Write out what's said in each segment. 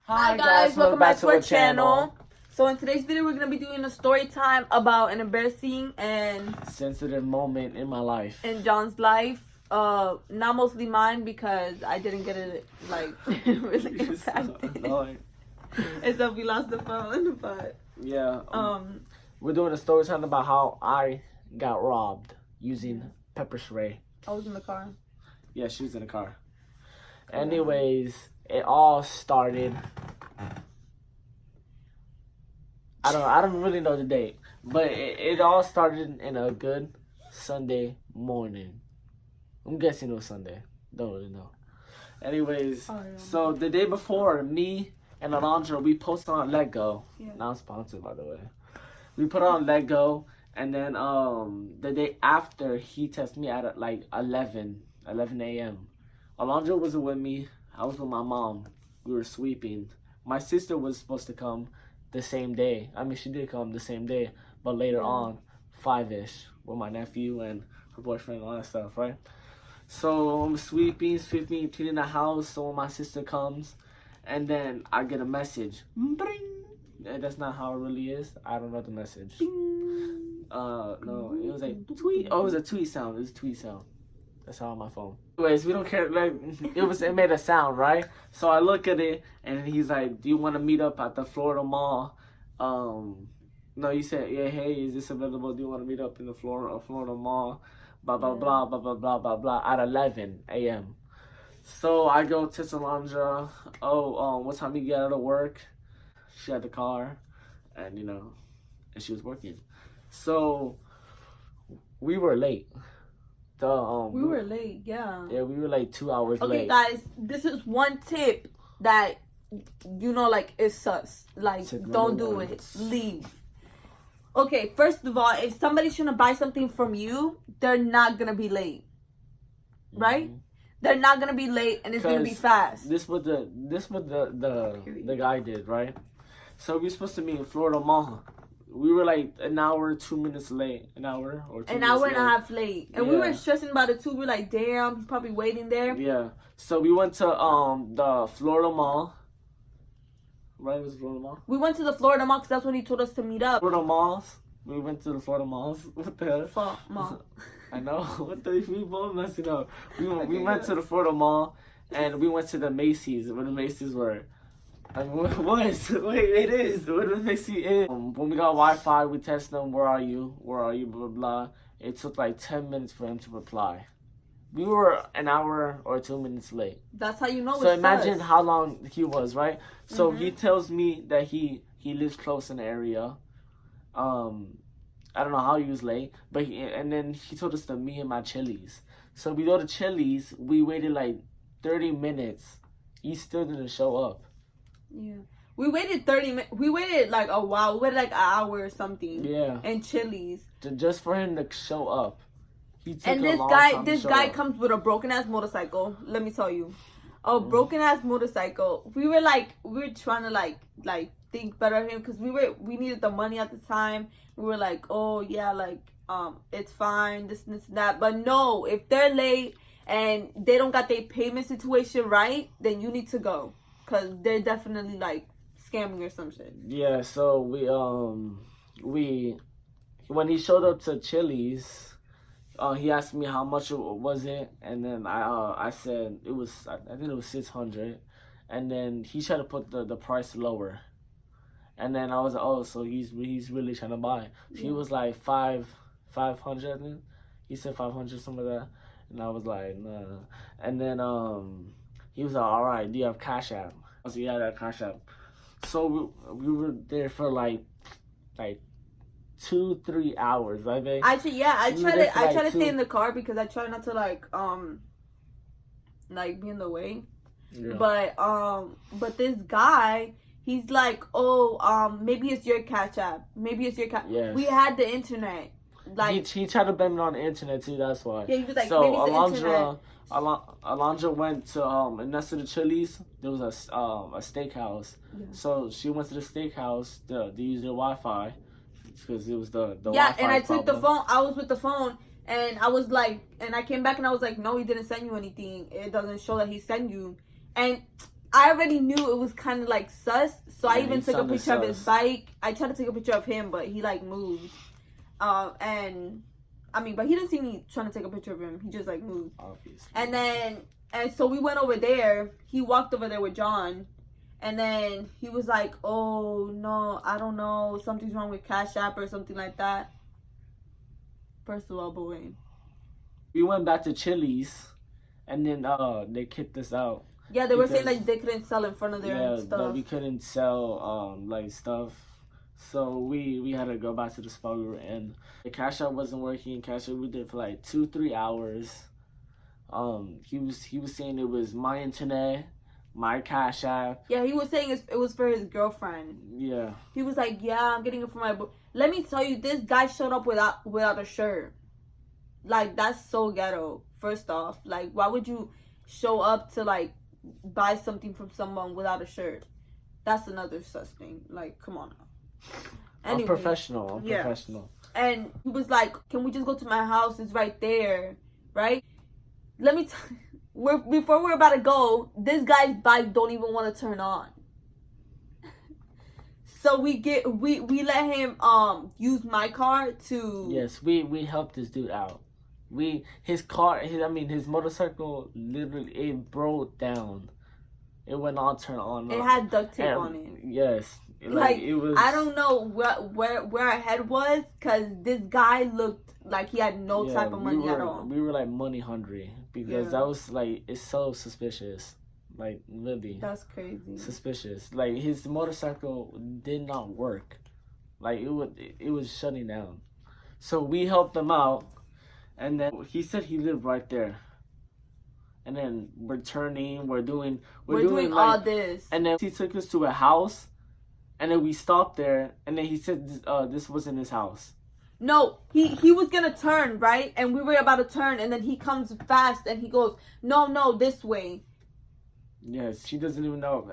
Hi guys, welcome back to our channel. So in today's video, we're gonna be doing a story time about an embarrassing and sensitive moment in my life. in John's life. Not mostly mine because I didn't get it like really impacted. And so we lost the phone, but yeah. We're doing a story time about how I got robbed using pepper spray. I was in the car. Yeah, she was in the car. Anyways, it all started. I don't really know the date, but it all started in a good Sunday morning. I'm guessing it was Sunday. Don't really know. Anyways, so the day before, me and Alondra, we posted on Let Go. Yeah. Not sponsored, by the way. We put on Let Go, and then the day after, he texted me at like 11 a.m. Alondra wasn't with me. I was with my mom. We were sweeping. My sister was supposed to come the same day. I mean, she did come the same day, but later on, 5-ish, with my nephew and her boyfriend and all that stuff, right? So I'm sweeping, cleaning the house. So when my sister comes, and then I get a message. Bring. And that's not how it really is. I don't know the message. No, it was like tweet. Oh, it was a tweet sound. It was a tweet sound. That's how on my phone. Anyways, we don't care. Like it made a sound, right? So I look at it, and he's like, "Do you want to meet up at the Florida Mall?" No, you said, "Yeah, hey, is this available? Do you want to meet up in the Florida Mall?" Blah blah blah blah blah blah blah blah at 11 a.m. So I go to Solandra. Oh, what time you get out of work? She had the car, and and she was working. So we were late. We were late, yeah. Yeah, we were like 2 hours late. Okay, guys, this is one tip that like is sus. Like, don't do it. Leave. Okay, first of all, if somebody's trying to buy something from you, they're not gonna be late, right? Mm-hmm. They're not gonna be late, and it's gonna be fast. This what the guy did, right? So we were supposed to meet in Florida Mall. We were like an hour, 2 minutes late. An hour or 2 minutes late. An hour and a half late. And we were stressing about it too. We were like, damn, he's probably waiting there. Yeah. So we went to the Florida Mall. Right, it was Florida Mall? We went to the Florida Mall because that's when he told us to meet up. Florida Malls. We went to the Florida Malls. What the hell? Mall. I know. What the we both messing up. We went to the Florida Mall, and we went to the Macy's, where the Macy's were. I mean, what is? Wait, it is. What the Macy's is? When we got Wi-Fi, we texted them, where are you? Where are you? Blah, blah, blah. It took like 10 minutes for him to reply. We were an hour or 2 minutes late. That's how you know. So imagine how long he was, right? So he tells me that he lives close in the area. I don't know how he was late, but and then he told us to meet him at Chili's. So we go to Chili's. We waited like 30 minutes. He still didn't show up. Yeah. We waited 30 minutes. We waited like a while. We waited like an hour or something. Yeah. And Chili's. Just for him to show up. And this guy comes with a broken ass motorcycle. Let me tell you, a broken ass motorcycle. We were trying to like think better of him because we needed the money at the time. We were like, oh yeah, like it's fine, this and that. But no, if they're late and they don't got their payment situation right, then you need to go because they're definitely like scamming or some shit. Yeah. So we when he showed up to Chili's. He asked me how much was it, and then I said I think it was 600, and then he tried to put the price lower, and then I was like, oh, so he's really trying to buy. Yeah. He was like 500, I think. He said 500, something like that, and I was like, nah. And then he was like, all right, do you have Cash App? I was like, yeah, I got Cash App. So we were there for like 2-3 hours, right, babe? I try to stay in the car because I try not to like be in the way. Yeah. But this guy, he's like, oh, maybe it's your Cash App. Maybe it's your Cash. Yes. We had the internet. Like he tried to blame it on the internet too. That's why. Yeah, he was like, so maybe it's the internet. Alondra went to and next to the Chili's there was a steakhouse. Yeah. So she went to the steakhouse to use their Wi-Fi. Because it was the Wi-Fi and I took problem. the phone. I was with the phone, and I was like, and I came back and I was like, no, he didn't send you anything. It doesn't show that he sent you. And I already knew it was kind of like sus, so I even took a picture of his sus. bike. I tried to take a picture of him, but he like moved. And I mean, but he didn't see me trying to take a picture of him. He just like moved. Obviously. And so we went over there. He walked over there with John. And then he was like, oh, no, I don't know. Something's wrong with Cash App or something like that. First of all, but wait. We went back to Chili's. And then they kicked us out. Yeah, they were saying like they couldn't sell in front of their stuff. Yeah, we couldn't sell like stuff. So we had to go back to the spot we were in. The Cash App wasn't working. Cash App we did for like 2-3 hours. He was saying it was my internet, my Cash App. Yeah, he was saying it was for his girlfriend. Yeah. He was like, yeah, I'm getting it for my Let me tell you, this guy showed up without a shirt. Like, that's so ghetto. First off, like, why would you show up to like buy something from someone without a shirt? That's another sus thing. Like, come on now. Anyway, I'm professional. And he was like, can we just go to my house? It's right there, right? Let me tell you, before we're about to go, this guy's bike don't even want to turn on. So we let him use my car to. Yes, we helped this dude out. His motorcycle literally it broke down. It went on turn on. It had duct tape on it. Yes, like it was. I don't know where our head was, because this guy looked like he had no type of money at all. We were like money hungry because that was like it's so suspicious. Like really. That's crazy. Suspicious. Like his motorcycle did not work. Like it was shutting down. So we helped him out. And then he said he lived right there. And then we're turning, we're doing like, all this. And then he took us to a house, and then we stopped there, and then he said this wasn't his house. No, he was gonna turn, right? And we were about to turn, and then he comes fast and he goes, no, this way. Yes, she doesn't even know.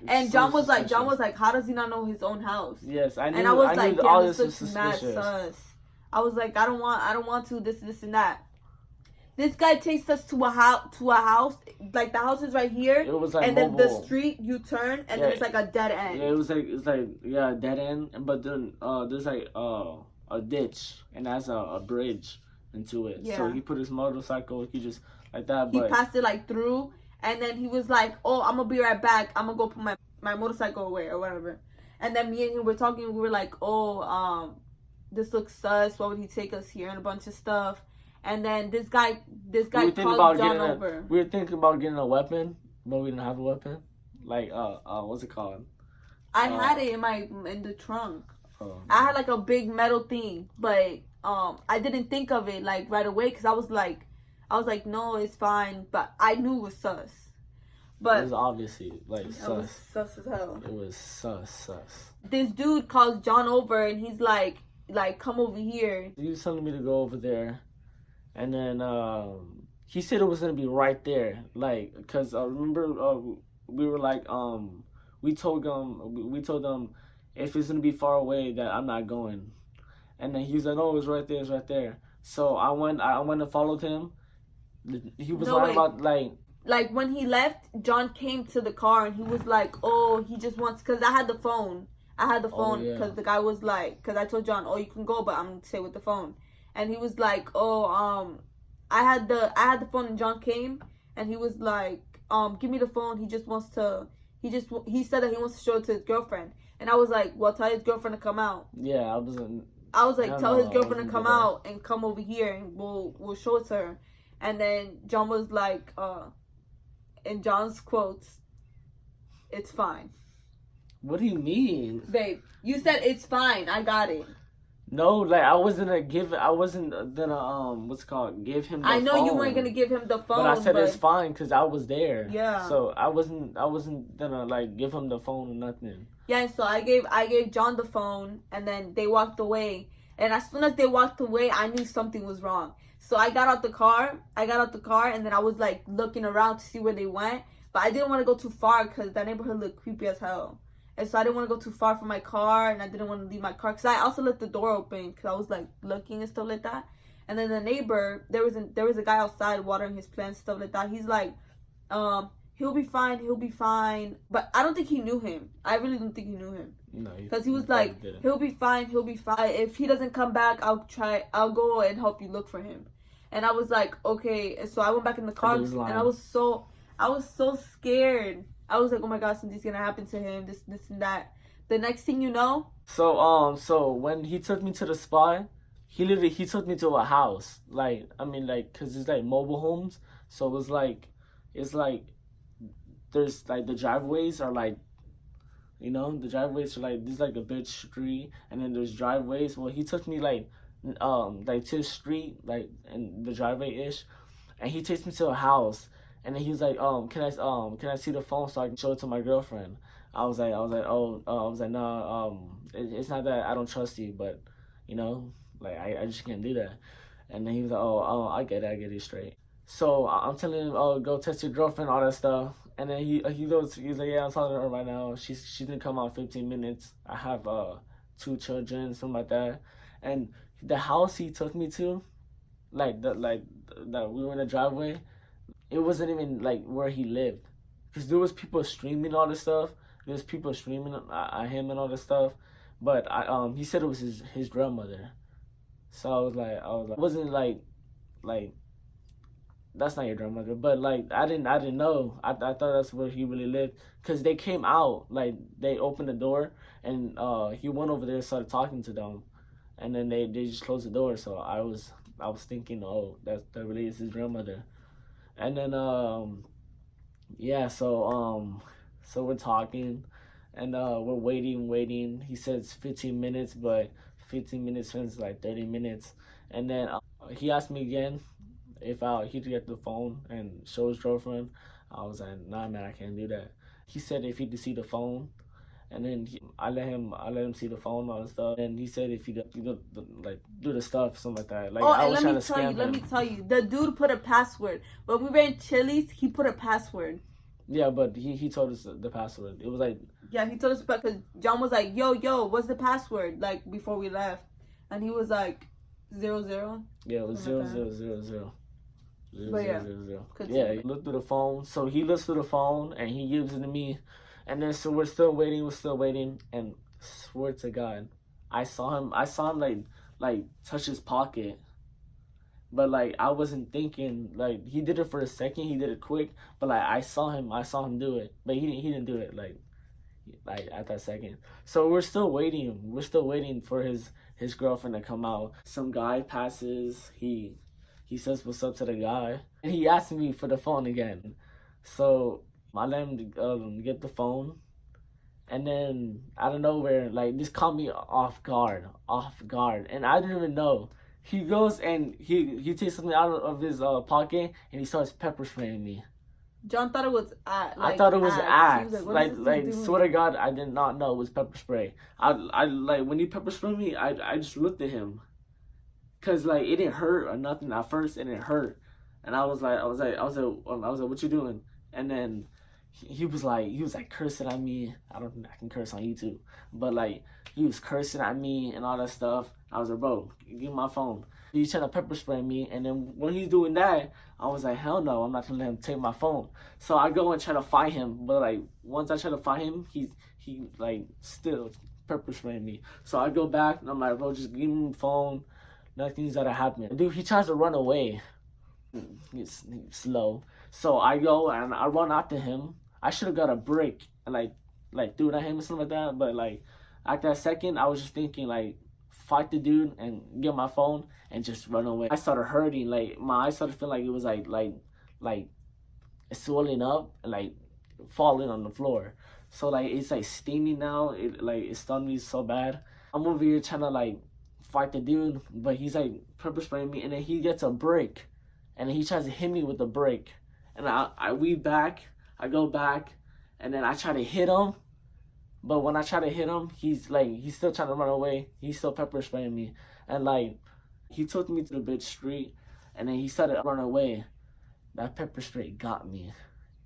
And John was like, how does he not know his own house? Yes, I knew. And I was like, all this this was looks mad suspicious. sus. I was like, I don't want to this and that. This guy takes us to a house. Like the house is right here. It was like and mobile. Then the street you turn and then it's like a dead end. Yeah, it's like dead end. But then there's like a ditch and has a bridge into it. Yeah. So he put his motorcycle. He just like that. He passed it like through, and then he was like, "Oh, I'm gonna be right back. I'm gonna go put my motorcycle away or whatever." And then me and him were talking. We were like, "Oh, this looks sus. Why would he take us here and a bunch of stuff?" And then this guy called John over. We were thinking about getting a weapon, but we didn't have a weapon. Like what's it called? I had it in the trunk. Oh. I had like a big metal thing, but I didn't think of it like right away because I was like, no, it's fine. But I knew it was sus. But it was obviously like sus. It was sus as hell. It was sus. This dude calls John over and he's like, come over here. He was telling me to go over there, and then he said it was gonna be right there, like, cause remember we were like we told them if it's gonna be far away that I'm not going, and then he was like, no, it's right there. So I went and followed him. He was about like when he left, John came to the car and he was like, oh, he just wants, because I had the phone because the guy was like, because I told John, oh, you can go, but I'm gonna stay with the phone. And he was like, oh, I had the phone, and John came and he was like, give me the phone. He said that he wants to show it to his girlfriend. And I was like, well, tell his girlfriend to come out. Yeah, I was like, tell his girlfriend to come out and come over here and we'll show it to her. And then John was like, in John's quotes, it's fine. What do you mean? Babe, you said it's fine. I got it. No, like I wasn't gonna give him the phone. I know you weren't gonna give him the phone. But I said it's fine because I was there. Yeah. So I wasn't gonna like give him the phone or nothing. Yeah, so I gave John the phone, and then they walked away. And as soon as they walked away, I knew something was wrong. So I got out the car, and then I was like looking around to see where they went. But I didn't want to go too far because that neighborhood looked creepy as hell. And so I didn't want to go too far from my car, and I didn't want to leave my car. Because I also left the door open because I was like looking and stuff like that. And then the neighbor, there was a guy outside watering his plants, stuff like that. He's like, he'll be fine, he'll be fine. But I don't think he knew him. I really don't think he knew him. No, because he was like, he'll be fine, he'll be fine. If he doesn't come back, I'll go and help you look for him. And I was like, okay. And so I went back in the car, and I was so scared. I was like, oh my God, something's gonna happen to him. This and that. The next thing you know. So when he took me to the spot, he took me to a house. Like, I mean, like, cause it's like mobile homes. So it's like there's like the driveways are like, you know, the driveways are like, there's like a big street, and then there's driveways. Well, he took me like to the street, like in the driveway ish, and he takes me to a house, and then he was like, can I see the phone so I can show it to my girlfriend? I was like, nah, it's not that I don't trust you, but you know, like I just can't do that. And then he was like, I get it straight. So I'm telling him, go test your girlfriend, all that stuff. And then he's like, yeah, I'm talking to her right now. She's gonna come out in 15 minutes. I have 2 children, something like that. And the house he took me to, that we were in the driveway, it wasn't even like where he lived, because there was people streaming all this stuff. There's people streaming at him and all this stuff, but he said it was his grandmother. So I was like, it wasn't like that's not your grandmother, but like I didn't know. I thought that's where he really lived, because they came out, like they opened the door, and he went over there and started talking to them, and then they just closed the door. So I was thinking, that really is his grandmother. And then yeah, so we're talking, and we're waiting. He says 15 minutes, but 15 minutes turns like 30 minutes, and then he asked me again if he could get the phone and show his girlfriend. I was like, nah, man, I can't do that. He said if he could see the phone, and then I let him see the phone and stuff. And he said if he could like do the stuff, something like that. Like, I was trying to scam him. Let me tell you, the dude put a password. When we were in Chili's, he put a password. Yeah, but he told us the password. It was like, yeah, he told us, because John was like, yo, what's the password? Like before we left, and he was like 00. Yeah, it was 0000. But yeah, yeah, he looked through the phone. So he looks through the phone and he gives it to me, and then so we're still waiting, and swear to God, I saw him like touch his pocket, but like I wasn't thinking. Like, he did it for a second, he did it quick, but like I saw him do it, but he didn't do it like at that second. So we're still waiting for his girlfriend to come out. Some guy passes, he says what's up to the guy, and he asked me for the phone again. So I let him get the phone, and then out of nowhere, like, this caught me off guard, and I didn't even know. He goes and he takes something out of his pocket, and he starts pepper spraying me. John thought it was axe. I thought it was axe. Like swear to God, I did not know it was pepper spray. I like, when he pepper sprayed me, I just looked at him, cause like it didn't hurt or nothing at first. It didn't hurt, and I was like, what you doing? And then he was like cursing at me. I don't think I can curse on YouTube, but like he was cursing at me and all that stuff. I was like, bro, give me my phone. He's trying to pepper spray me, and then when he's doing that, I was like, hell no, I'm not gonna let him take my phone. So I go and try to fight him, but like once I try to fight him, he like still pepper spraying me. So I go back and I'm like, bro, just give me the phone. Nothing's gonna happen. Dude, he tries to run away. He's slow. So I go and I run after him. I should have got a brick and like threw it at him or something like that. But like at that second, I was just thinking like, fight the dude and get my phone and just run away. I started hurting. Like my eyes started feeling like it was like swelling up and like falling on the floor. So like it's like steaming now. It stunned me so bad. I'm over here trying to like fight the dude, but he's like pepper spraying me, and then he gets a brick, and then he tries to hit me with the brick, and I weave back. I go back, and then I try to hit him, but when I try to hit him, he's still trying to run away. He's still pepper spraying me, and like he took me to the big street, and then he started running away. That pepper spray got me.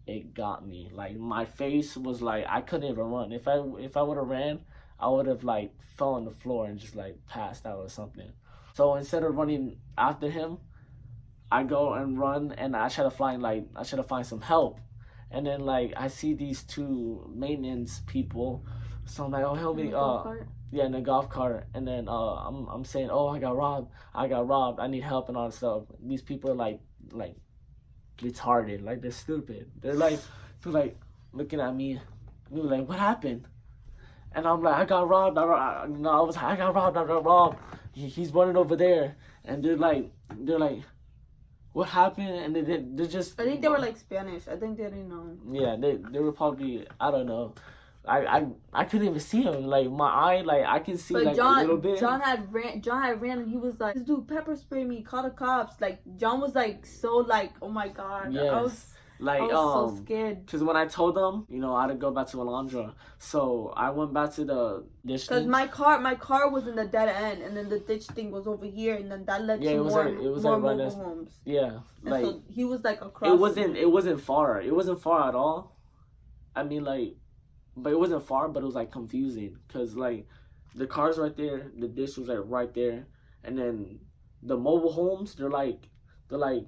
It got me. Like my face was like I couldn't even run. If I would have ran, I would have like fell on the floor and just like passed out or something. So instead of running after him, I go and run, and I try to find some help. and then like I see these two maintenance people, so I'm like, oh help me, yeah, in a golf cart, and then I'm saying, oh I got robbed, I need help and all that stuff. These people are like retarded, like they're stupid. They're like looking at me, they're like, what happened? And I'm like, I got robbed. I got robbed. He's running over there, and they're like, what happened? And they're just. I think they were like Spanish. I think they didn't know. Yeah, they were probably, I don't know. I couldn't even see him. Like my eye, like I can see like John, a little bit. John had ran, and he was like, "This dude pepper sprayed me. Call the cops." Like John was like so like, "Oh my god." Yes. I was so scared. Because when I told them, I had to go back to Alondra. So I went back to the ditch. Because my car was in the dead end, and then the ditch thing was over here, and then that led to more mobile homes. Yeah. And like so he was like across. It wasn't far. It wasn't far at all. I mean, like, but it wasn't far, but it was like confusing. Because like the car's right there, the ditch was like right there, and then the mobile homes, they're like that.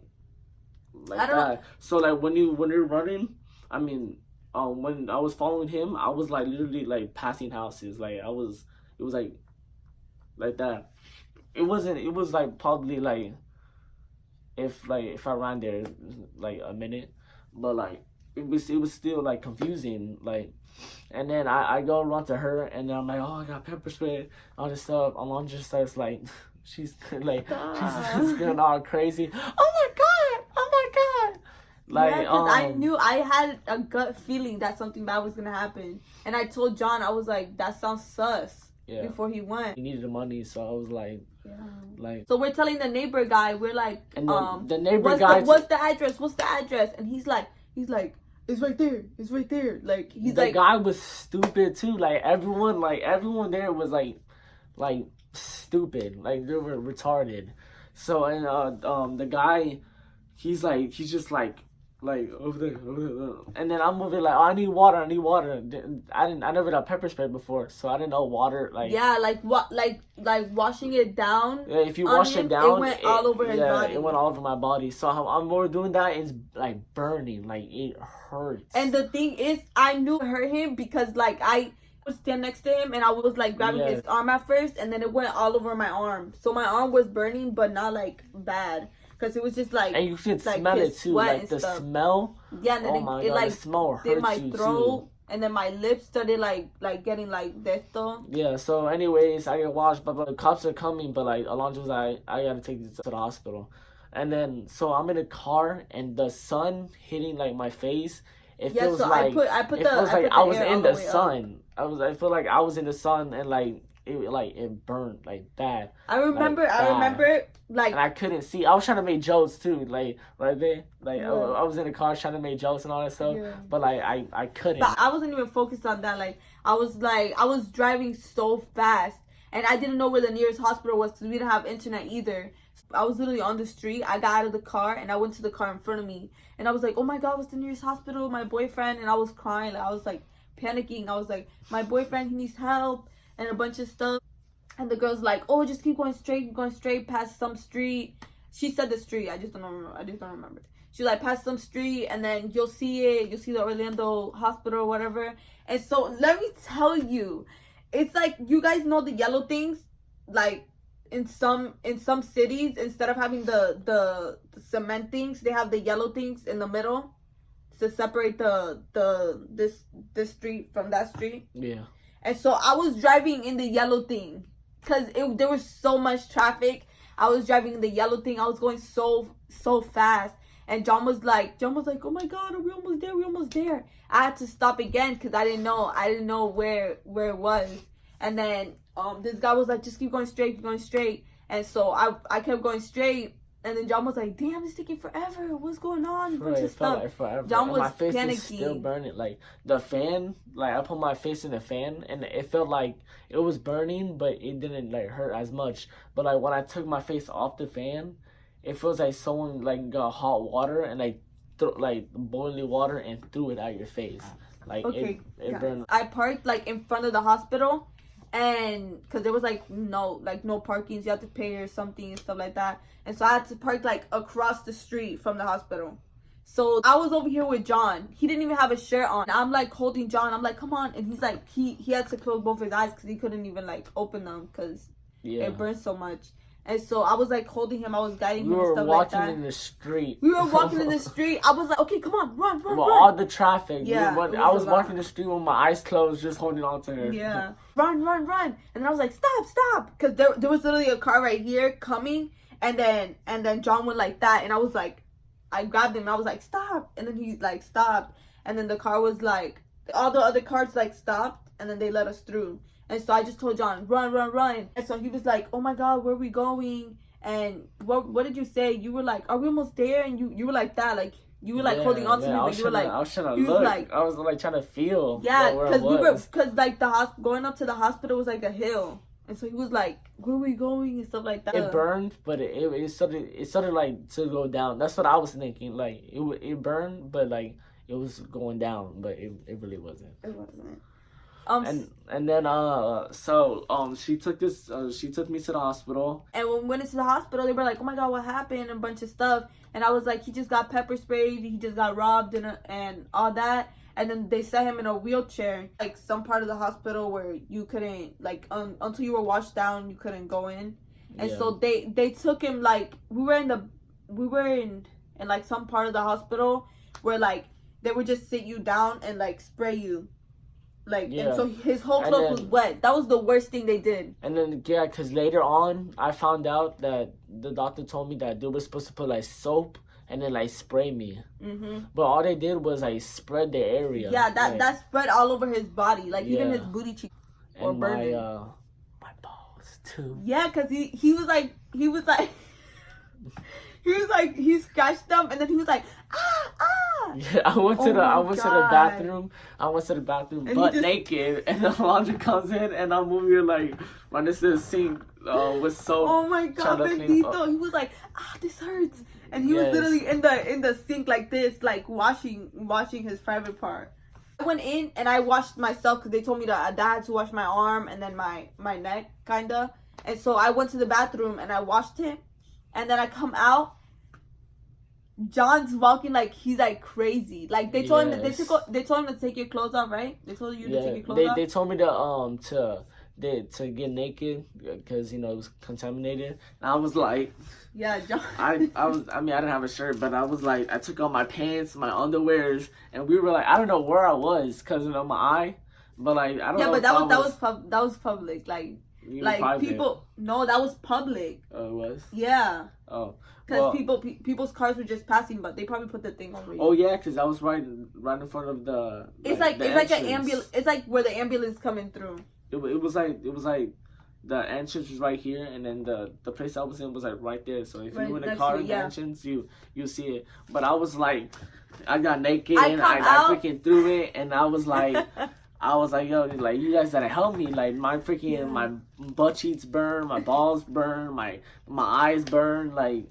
Know. So like when you're running, I mean, when I was following him, I was like literally like passing houses. Like it was like that. It was like probably like if I ran there like a minute, but like it was still like confusing. Like, and then I go run to her, and then I'm like, oh, I got pepper spray, all this stuff. Alon just starts like she's like she's going all crazy. Oh my god! Like, yeah, because I knew, I had a gut feeling that something bad was gonna happen, and I told John, I was like, that sounds sus. Yeah. Before he went, he needed the money, so I was like, yeah. Like. So we're telling the neighbor guy, we're like, and the neighbor guy, what's the address? And he's like, it's right there. Like he's the guy was stupid too. Like everyone there was like stupid. Like they were retarded. So and the guy, he's just like over there, and then I'm moving like, oh, I need water. I never got pepper spray before, so I didn't know water like washing it down. Yeah, if you wash it down, it went all over his body. It went all over my body. So I'm more doing that. It's like burning, like it hurts. And the thing is, I knew it hurt him because like I would stand next to him and I was like grabbing his arm at first, and then it went all over my arm. So my arm was burning, but not like bad. Because it was just like, and you could like, smell it too, like the smell. Yeah, and then it God, like the smell hurts my you throat, too. And then my lips started like getting like desto. Yeah. So, anyways, I get washed, but the cops are coming. But like Alonso was like, I gotta take this to the hospital, and then so I'm in a car, and the sun hitting like my face. It feels like I was in the sun. I feel like I was in the sun, and like. It burned like that. I remember, like, and I couldn't see. I was trying to make jokes too, like right there. Like I was in the car trying to make jokes and all that stuff, but like I couldn't. But I wasn't even focused on that. Like I was driving so fast, and I didn't know where the nearest hospital was because we didn't have internet either. I was literally on the street. I got out of the car and I went to the car in front of me, and I was like, "Oh my god, what's the nearest hospital?" My boyfriend, and I was crying. Like, I was like panicking. I was like, "My boyfriend, he needs help." And a bunch of stuff, and the girl's like, "Oh, just keep going straight past some street." She said the street. I just don't remember. She's like, "Past some street, and then you'll see it. You'll see the Orlando Hospital or whatever." And so let me tell you, it's like, you guys know the yellow things, like in some cities, instead of having the cement things, they have the yellow things in the middle to separate this street from that street. Yeah. And so I was driving in the yellow thing because there was so much traffic. I was driving in the yellow thing. I was going so fast. And John was like, "Oh my god, are we almost there? I had to stop again because I didn't know where it was. And then this guy was like, "Just keep going straight." And so I kept going straight. And then John was like, "Damn, it's taking forever. What's going on?" Right, it felt like forever. John was my face panicking. is still burning. Like the fan, like I put my face in the fan, and it felt like it was burning, but it didn't like hurt as much. But like when I took my face off the fan, it feels like someone like got hot water and like boiling water and threw it at your face. Like it burned. I parked like in front of the hospital. And because there was like no parkings, you have to pay or something and stuff like that, and so I had to park like across the street from the hospital. So I was over here with John. He didn't even have a shirt on. I'm like holding John. I'm like, come on. And he's like, he had to close both his eyes because he couldn't even like open them because it burns so much. And so I was like holding him. I was guiding him and stuff like that. We were walking in the street. We were walking in the street. I was like, okay, come on, run. Well, all the traffic. Yeah. I was walking the street with my eyes closed, just holding on to her. Yeah. Run. And then I was like, stop. Because there was literally a car right here coming. And then John went like that. And I was like, I grabbed him. And I was like, stop. And then he like stopped. And then the car was like, all the other cars like stopped. And then they let us through. And so I just told John, run. And so he was like, oh my God, where are we going? And what did you say? You were like, are we almost there? And you were like that, like you were like holding on to me, but you were like, I was trying to look. I was like trying to feel. Yeah, because like going up to the hospital was like a hill. And so he was like, where are we going? And stuff like that. It burned, but it started like to go down. That's what I was thinking. Like it burned, but like it was going down, but it really wasn't. It wasn't. And then she took me to the hospital. And when we went into the hospital, they were like, oh my God, what happened? And a bunch of stuff. And I was like, he just got pepper sprayed, he just got robbed and all that. And then they set him in a wheelchair, like some part of the hospital where you couldn't, like, until you were washed down, you couldn't go in. And so they took him, like, we were in like some part of the hospital where like they would just sit you down and like spray you. Like, and so his whole clothes was wet. That was the worst thing they did. And then, because later on, I found out that the doctor told me that they were supposed to put, like, soap and then, like, spray me. Mm-hmm. But all they did was, like, spread the area. Yeah, that spread all over his body. Like, even his booty cheeks were burning. My balls, too. Yeah, because he was like... he scratched them, and then he was like, ah. Yeah, I went to the bathroom. And butt naked, and the laundry comes in, and I'm over here like, when this is sink with soap. Oh my God, Bendito! He was like, this hurts, and he was literally in the sink like this, like washing his private part. I went in and I washed myself because they told me that I had to wash my arm and then my neck, kinda. And so I went to the bathroom and I washed him. And then I come out, John's walking like he's like crazy. Like they told him that they told him to take your clothes off, right? They told you to take your clothes off. They told me to get naked because it was contaminated. And I was like, yeah, John. I didn't have a shirt, but I was like, I took off my pants, my underwears, and we were like, I don't know where I was because of my eye, but like I don't know. Yeah, but that was public, like. Like people, no, that was public. Oh, it was. Yeah. Oh. Because people's cars were just passing, but they probably put the thing over you. Oh yeah, because I was right in front of the. It's like an ambulance. It's like where the ambulance coming through. It was like the entrance was right here, and then the place I was in was like right there. So if you were in a car in the entrance, you see it. But I was like, I got naked and I freaking threw it, and I was like. Yo, like, you guys gotta help me. Like, my freaking, my butt cheeks burn, my balls burn, my eyes burn. Like,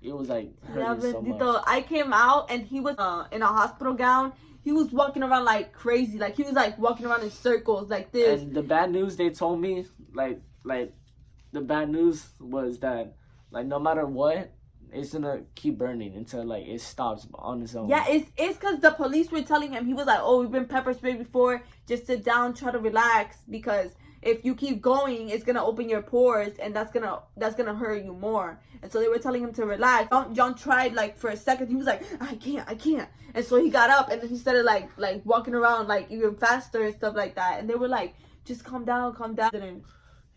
it was, like, hurting so much. I came out, and he was in a hospital gown. He was walking around like crazy. Like, he was, like, walking around in circles like this. And the bad news they told me, like the bad news was that, like, no matter what, it's gonna keep burning until like it stops on its own. Yeah, it's because the police were telling him, he was like, oh, we've been pepper sprayed before, just sit down, try to relax, because if you keep going, it's gonna open your pores and that's gonna hurt you more. And so they were telling him to relax. John tried, like, for a second. He was like, I can't. And so he got up and then he started like walking around like even faster and stuff like that. And they were like, just calm down.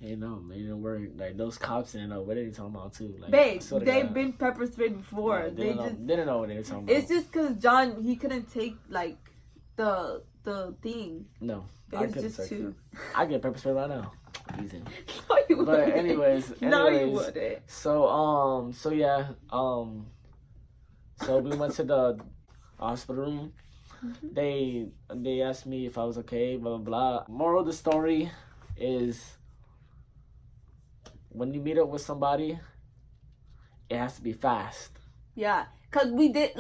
Hey, no, they didn't worry. Like, those cops didn't know what they were talking about, too. Like, babe, they've been pepper sprayed before. No, they didn't know what they were talking about. It's just because John, he couldn't take, like, the thing. No, I just too. I get pepper sprayed right now. Easy. No, you wouldn't. But anyways. No, you wouldn't. So we went to the hospital room. Mm-hmm. They asked me if I was okay, blah, blah, blah. Moral of the story is, when you meet up with somebody, it has to be fast. Yeah, cause we did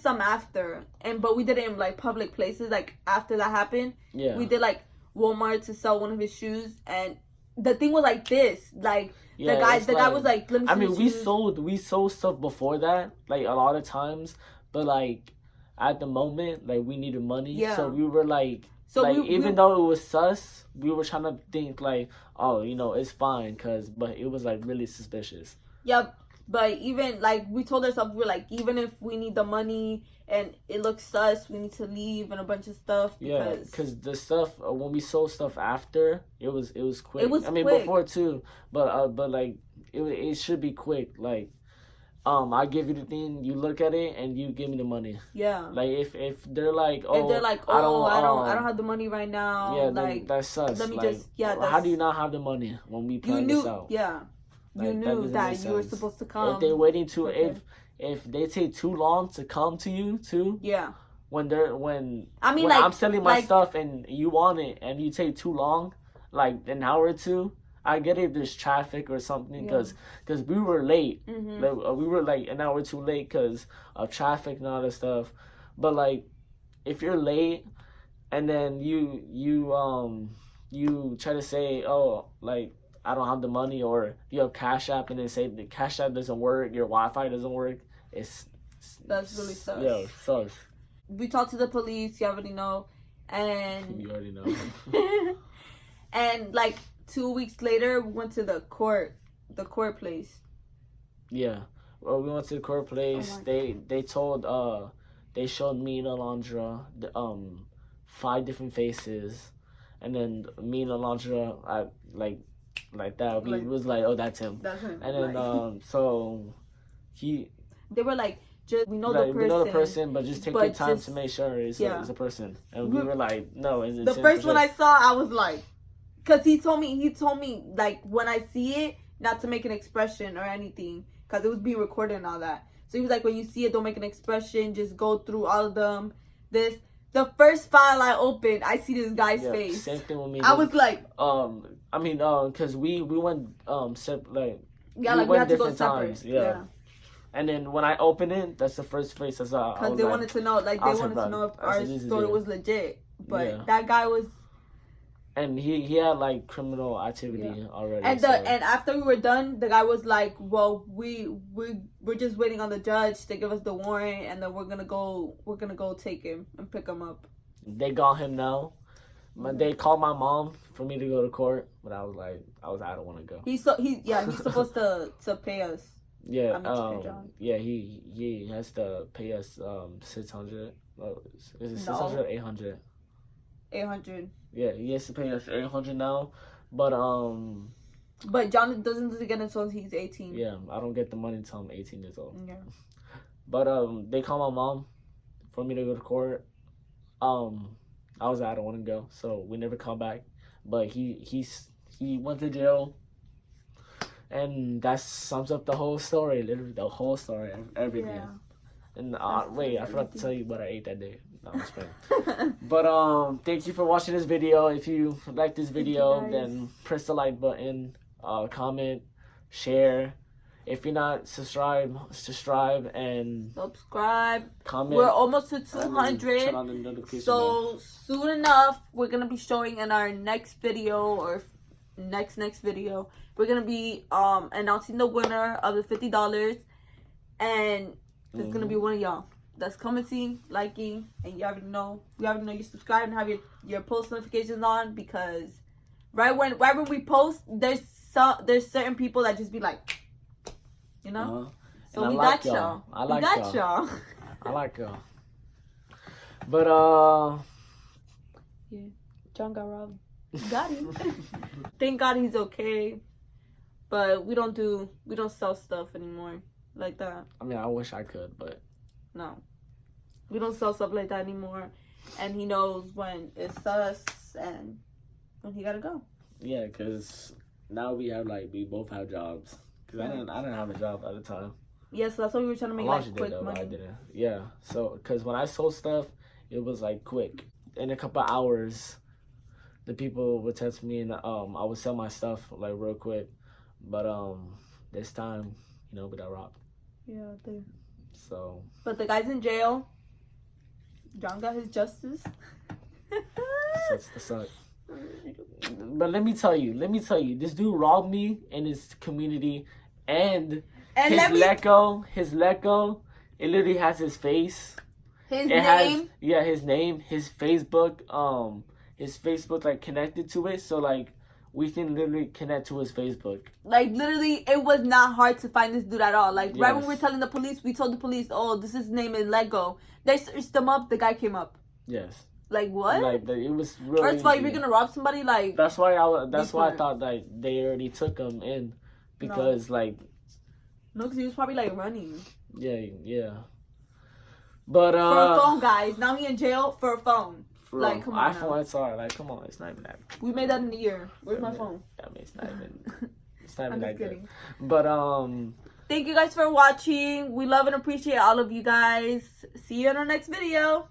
some after, but we did it in like public places. Like after that happened, we did like Walmart to sell one of his shoes, and the thing was like this. Like the guy was like, let me see. I mean, we sold stuff before that, like a lot of times, but like at the moment, like we needed money, Yeah. so we were like. So like, even though it was sus, we were trying to think like, oh, you know, it's fine, but it was like really suspicious. Yep, but even like we told ourselves, we were like, even if we need the money and it looks sus, we need to leave and a bunch of stuff. Because the stuff when we sold stuff after, it was quick. It was I mean, quick. before too, but like it should be quick. Like, I give you the thing, you look at it, and you give me the money. Yeah. Like if they're like, oh, I don't have the money right now. Yeah, like that's sus. Let me like, just how do you not have the money when we planned this out? Yeah. Like, you knew that you were supposed to come. If they're waiting to if they take too long to come to you too. Yeah. When I mean, when like, I'm selling my stuff and you want it and you take too long, like an hour or two. I get it. There's traffic or something because we were late. Mm-hmm. Like, we were like an hour too late because of traffic and all that stuff. But like, if you're late and then you try to say, oh, like I don't have the money, or you have Cash App and then say the Cash App doesn't work, your Wi-Fi doesn't work, that's really sus. Yeah, it sucks. We talked to the police. You already know, and you already know. And like 2 weeks later, we went to the court place. Yeah, well, we went to the court place. They told they showed me and Alondra the 5 different faces, and then me and Alondra, I like that. We was like, oh, that's him. That's him. And then so they were like, just we know the person, but just take your time to make sure it's a person. And we were like, no, it's the first one I saw, I was like, because he told me like when I see it, not to make an expression or anything, because it was being recorded and all that. So he was like, when you see it, don't make an expression, just go through all of them. The first file I opened, I see this guy's face. Same thing with me. I was like, I mean, because we went like we had to go separate. Yeah. And then when I opened it, that's the first face I saw. Because they wanted to know, like, if our story was legit. But that guy was. And he had like criminal activity already. And and after we were done, the guy was like, "Well, we're just waiting on the judge to give us the warrant, and then we're gonna go take him and pick him up." They got him now. They called my mom for me to go to court, but I was like, I don't want to go. He's supposed to pay us. Yeah, he has to pay us 600. Is it 600 or 800? 800. Yeah, he has to pay us 800 now, but John doesn't get it until he's 18. Yeah, I don't get the money until I'm 18 years old. Yeah. But they called my mom for me to go to court. I was like, I don't want to go, so we never come back. But he went to jail, and that sums up the whole story. Literally, the whole story, everything. Yeah. And wait, I forgot to tell you what I ate that day. No, I'm just kidding. But thank you for watching this video. If you like this video, then press the like button, comment, share. If you're not subscribe and subscribe. Comment. We're almost to 200. Turn on the notification bell. Soon enough, we're gonna be showing in our next video or next video. We're gonna be announcing the winner of the $50, and it's gonna be one of y'all that's commenting, liking, and you already know you subscribe and have your post notifications on, because right when we post, there's certain people that just be like, you know. So we got y'all. I like y'all. I like y'all. But yeah, John got robbed. Got him. Thank God he's okay. But we don't sell stuff anymore like that. I mean, I wish I could, but no, we don't sell stuff like that anymore. And he knows when it's us and when he gotta go. Yeah, because now we both have jobs. Because I didn't have a job at the time. Yeah, so that's why we were trying to make quick money. I didn't. Yeah, so because when I sold stuff, it was like quick. In a couple of hours, the people would text me and I would sell my stuff like real quick. But this time, we got robbed. Yeah, So. But the guy's in jail. John got his justice. Suck. But let me tell you, this dude robbed me in his community, and his let go It literally has his face. His name. His name, his Facebook, like connected to it. So like we can literally connect to his Facebook. Like literally, it was not hard to find this dude at all. Like right when we were telling the police, we told the police, "Oh, this is his name is Lego." They searched him up. The guy came up. Yes. Like what? Like it was really. First of all, if you're gonna rob somebody, like that's why I thought like they already took him in because like. No, because he was probably like running. Yeah. But for a phone, guys. Now he in jail for a phone. Like, come on. iPhone XR. Like, come on. It's not even that. We made that in a year. Where's my phone? I mean, it's not even. It's not even I'm that just kidding. Good. But thank you guys for watching. We love and appreciate all of you guys. See you in our next video.